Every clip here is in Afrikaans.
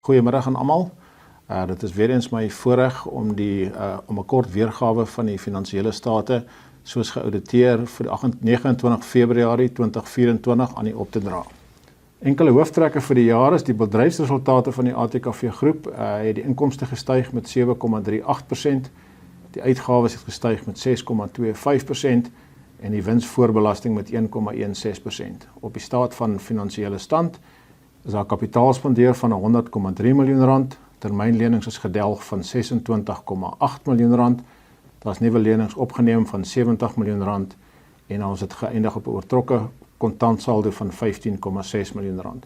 Goeiemiddag aan almal. Dit is weer eens my voorreg om om 'n kort weergawe van die finansiële state soos geauditeer vir 29 Februarie 2024 aan u op te dra. Enkele hooftrekke vir die jaar is die bedryfsresultate van die ATKV groep het die inkomste gestyg met 7,38%, die uitgawes het gestyg met 6,25% en die wins voor belasting met 1,16%. Op die staat van finansiële stand is daar kapitaalspandeer van R100,3 miljoen, termynlenings is gedelg van R26,8 miljoen, daar is nuwe lenings opgeneem van R70 miljoen en ons het geëindig op 'n oortrokke kontantsaldo van R15,6 miljoen.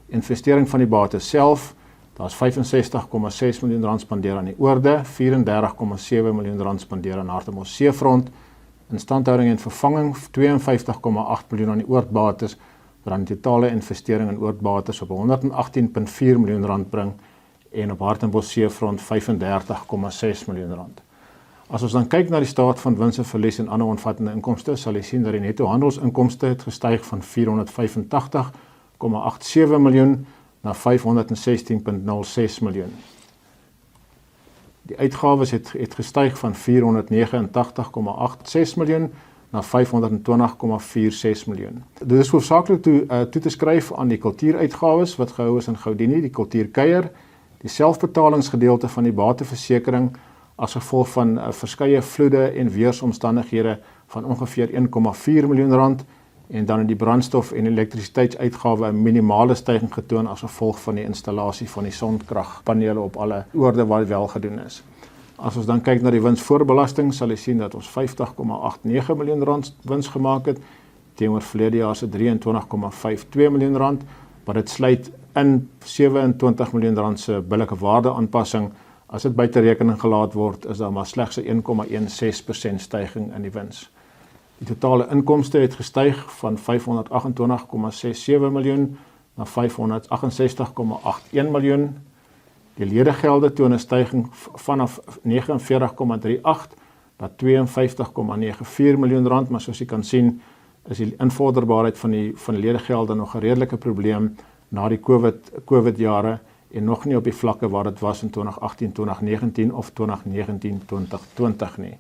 Investering van die bates self, daar is R65,6 miljoen spandeer aan die oorde, R34,7 miljoen spandeer aan Hartbeespoort seefront, instandhouding en vervanging R52,8 miljoen aan die oordbates, wat aan die totale investering in oordbates op R118,4 miljoen bring en op Hartbeespoort seefront R35,6 miljoen. As ons dan kyk na die staat van wins en verlies en ander omvattende inkomste, sal jy sien dat die netto handelsinkomste het gestyg van R485,87 miljoen na R516,06 miljoen. Die uitgawes het gestyg van R489,86 miljoen na R520,46 miljoen. Dit is hoofsaaklik toe te skryf aan die kultuuruitgawes wat gehou is in Goudini, die kultuurkuier, die selfbetalingsgedeelte van die bateversekering as gevolg van verskeie vloede en weersomstandighede van ongeveer R1,4 miljoen en dan in die brandstof en elektrisiteitsuitgawe 'n minimale styging getoon as gevolg van die installasie van die sonkragpanele op alle oorde wat wel gedoen is. As ons dan kyk na die wins voor belasting, sal jy sien dat ons R50,89 miljoen wins gemaak het, teenoor verlede jaar se R23,52 miljoen, maar dit sluit in R27 miljoen se billike waardeaanpassing. As dit buite rekening gelaat word, is daar maar slegs 'n 1,16% styging in die wins. Die totale inkomste het gestyg van R528,67 miljoen na R568,81 miljoen. Die ledegelde toon 'n styging vanaf 49,38 na R52,94 miljoen, maar soos jy kan sien, is die invorderbaarheid van die ledegelde nog 'n redelike probleem na die COVID jare en nog nie op die vlakke waar dit was in 2018, 2019 of 2019, 2020 nie.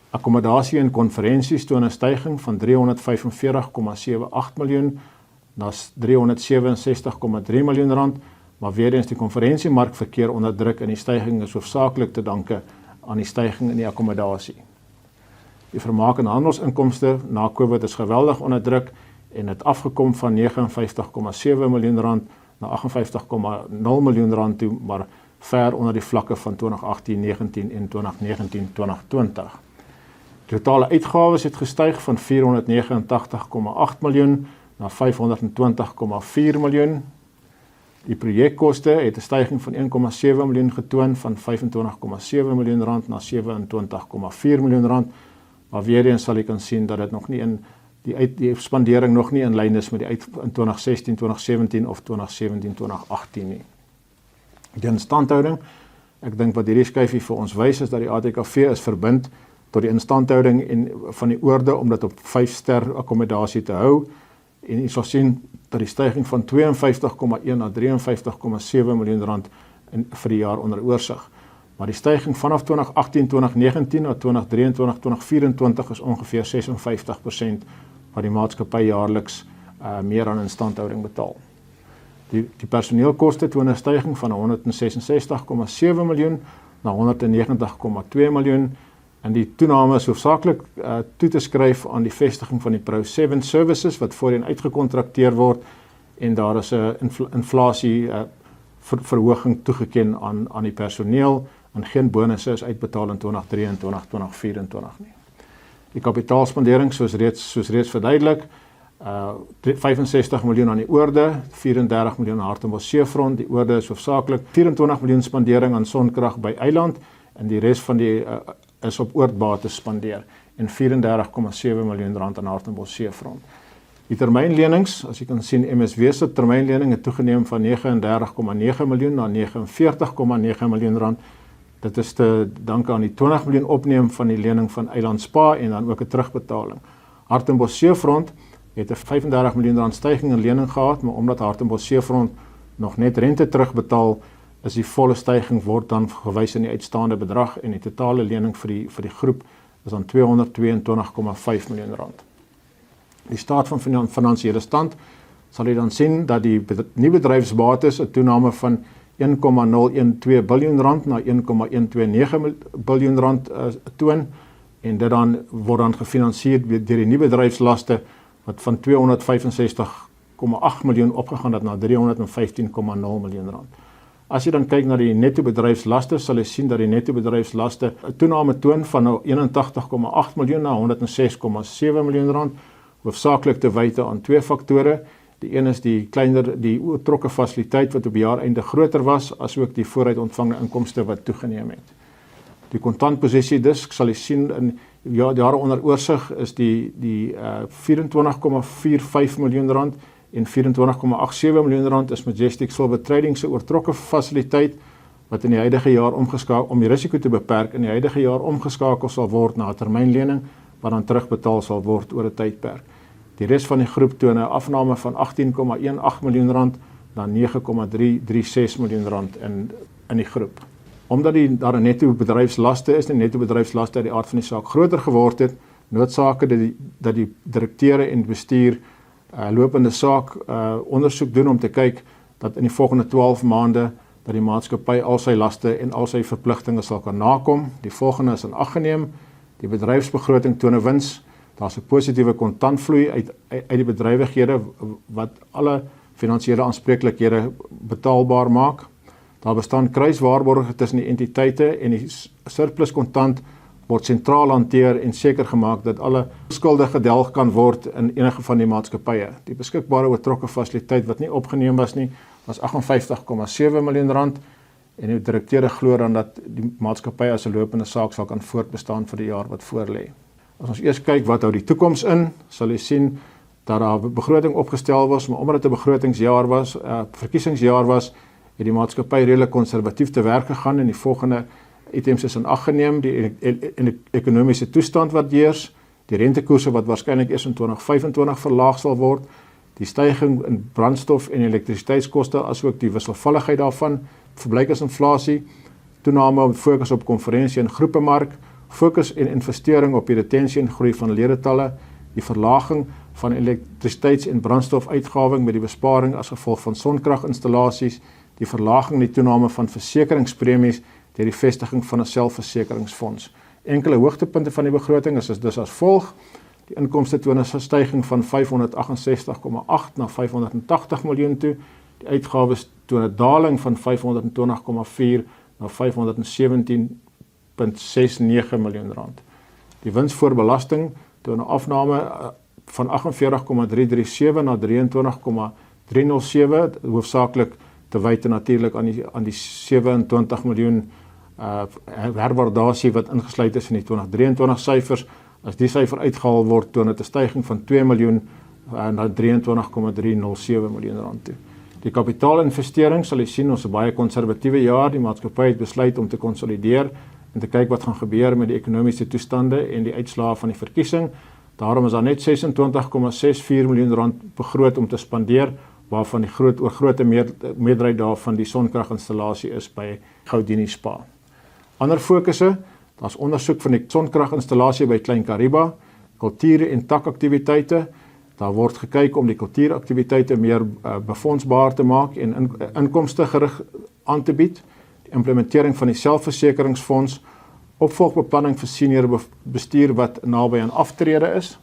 Akkommodasie en konferensies toon 'n styging van R345,78 miljoen na R367,3 miljoen, maar weer eens die konferensiemark verkeer onder druk en die styging is hoofsaaklik te danke aan die styging in die akkommodasie. Die vermaak en handelsinkomste na COVID is geweldig onder druk en het afgekom van R59,7 miljoen na R58,0 miljoen toe, maar ver onder die vlakke van 2018-19 en 2019-2020. Die totale uitgawes het gestyg van R489,8 miljoen na R520,4 miljoen. Die projekkoste het 'n styging van R1,7 miljoen getoon van R25,7 miljoen na R27,4 miljoen, maar weer eens sal jy kan sien dat dit nog nie die spandering nog nie in lyn is met die in 2016, 2017 of 2017, 2018 nie. Die instandhouding, ek dink wat hierdie skyfie vir ons wys is dat die ATKV is verbind tot die instandhouding van die oorde om dit op 5-ster akkommodasie te hou en jy sal sien dat die styging van 52,1 na R53,7 miljoen vir die jaar onder oorsig. Maar die styging vanaf 2018, 2019 na 2023, 2024 is ongeveer 56% wat die maatskappy jaarliks meer aan instandhouding betaal. Die personeelkoste toon 'n styging van R166,7 miljoen na R190,2 miljoen en die toename is hoofsaaklik toe te skryf aan die vestiging van die Pro7 services wat voorheen uitgekontrakteer word en daar is 'n inflasie verhoging toegeken aan die personeel en geen bonusse is uitbetaal in 2023, 2024 nie. Die kapitaalspandering soos reeds verduidelik, 65 miljoen aan die oorde, 34 miljoen aan Hartbeespoort seefront, die oorde is hoofsaaklik 24 miljoen spandering aan sonkrag by eiland en die res van die is op oordbates spandeer en R34,7 miljoen aan Hartbeespoort seefront. Die termynlenings, as jy kan sien, MSW se termynlening het toegeneem van R39,9 miljoen na R49,9 miljoen. Dit is te danke aan die 20 miljoen opneem van die lening van Eiland Spa en dan ook 'n terugbetaling. Hartbeespoort seefront het 'n R35 miljoen styging in lening gehad, maar omdat Hartbeespoort seefront nog net rente terugbetaal, is die volle styging word dan gewys in die uitstaande bedrag en die totale lening vir die groep is dan R222,5 miljoen. Die staat van finansiële stand sal jy dan sien dat die nuwe bedryfsbates 'n toename van R1,012 biljoen na R1,129 biljoen toon en dit dan word dan gefinansier deur die nuwe bedryfslaste wat van R265,8 miljoen opgegaan het na R315,0 miljoen. As jy dan kyk na die netto bedryfslaste, sal jy sien dat die netto bedryfslaste 'n toename toon van R81,8 miljoen na R106,7 miljoen, hoofsaaklik te wyte aan twee faktore. Die een is die oortrokke fasiliteit wat op jaareinde groter was, asook die vooruit ontvangde inkomste wat toegeneem het. Die kontantposisie dus, sal jy sien in jare onder oorsig is die R24,45 miljoen en R24,87 miljoen is Majestic Silver Trading se oortrokke fasiliteit wat in die huidige jaar om die risiko te beperk in die huidige jaar omgeskakel sal word na 'n termynlening wat dan terugbetaal sal word oor 'n tydperk. Die res van die groep toon 'n afname van R18,18 miljoen na R9,336 miljoen in die groep. Omdat daar 'n netto bedryfslaste is en netto bedryfslaste uit die aard van die saak groter geword het, noodsake dat die direkteure en bestuur lopende saak ondersoek doen om te kyk dat in die volgende 12 maande dat die maatskappy al sy laste en al sy verpligtinge sal kan nakom. Die volgende is in ag geneem, die bedryfsbegroting toon 'n wins. Daar's 'n positiewe kontantvloei uit die bedrywighede wat alle finansiële aanspreeklikhede betaalbaar maak. Daar bestaan kruiswaarborge tussen die entiteite en die surplus kontant word sentraal hanteer en seker gemaak dat alle skulde gedelg kan word in enige van die maatskappye. Die beskikbare oortrokke fasiliteit wat nie opgeneem was nie, was R58,7 miljoen en die direkteure glo dan dat die maatskappy as 'n lopende saak sal kan voortbestaan vir die jaar wat voorlê. As ons eers kyk wat hou die toekoms in, sal jy sien dat daar 'n begroting opgestel was, maar omdat dit 'n begrotingsjaar was, verkiesingsjaar was, het die maatskappy redelik konservatief te werk gegaan en die volgende items is in ag geneem, die ekonomiese toestand wat heers, die rentekoerse wat waarskynlik eers in 2025 verlaag sal word, die stygings in brandstof en elektrisiteitskoste asook die wisselvalligheid daarvan, verblyfsinflasie, toename met fokus op konferensie en groepemark, fokus en investering op die retensie en groei van ledetalle, die verlaging van elektrisiteits- en brandstofuitgawing met die besparing as gevolg van sonkraginstallasies, die verlaging en die toename van versekeringspremies deur die vestiging van 'n selfversekeringsfonds. Enkele hoogtepunte van die begroting is dus as volg: die inkomste toon 'n styging van 568,8 na 580 miljoen toe, die uitgawes toon 'n daling van 520,4 na 517,69 miljoen rand. Die wins voor belasting toon 'n afname van 48,337 na 23,307, hoofsaaklik te wyte natuurlik aan die 27 miljoen herwaardasie wat ingesluit is in die 2023 syfers. As die syfer uitgehaal word, toon dit 'n styging van 2 miljoen na 23,307 miljoen rand toe. Die kapitaalinvestering sal jy sien ons 'n baie konservatiewe jaar. Die maatskappy het besluit om te konsolideer en te kyk wat gaan gebeur met die ekonomiese toestande en die uitslae van die verkiesing. Daarom is daar net 26,64 miljoen rand begroot om te spandeer, waarvan die groot meerderheid daarvan die sonkraginstallasie is by Goudini Spa. Ander fokusse, daar's ondersoek van die sonkraginstallasie by Klein Kariba, kultuur en takaktiwiteite. Daar word gekyk om die kultuuraktiwiteite meer befondsbaar te maak en inkomste gerig aan te bied. Die implementering van die selfversekeringsfonds, opvolgbeplanning vir senior bestuur wat naby aan aftrede is.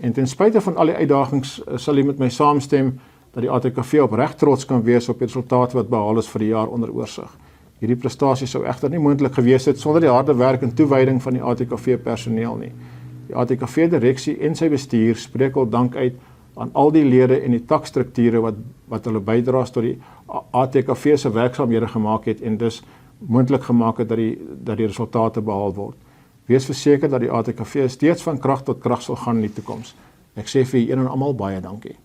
En ten spyte van al die uitdagings sal jy met my saamstem dat die ATKV opreg trots kan wees op die resultate wat behaal is vir die jaar onder oorsig. Hierdie prestasie sou egter nie moontlik gewees het sonder die harde werk en toewyding van die ATKV personeel nie. Die ATKV direksie en sy bestuur spreek al dank uit aan al die lede en die takstrukture wat hulle bydraes tot die ATKV se werksaamhede gemaak het en dus moontlik gemaak het dat die resultate behaal word. Wees verseker dat die ATKV steeds van krag tot krag sal gaan in die toekoms. Ek sê vir julle en almal baie dankie.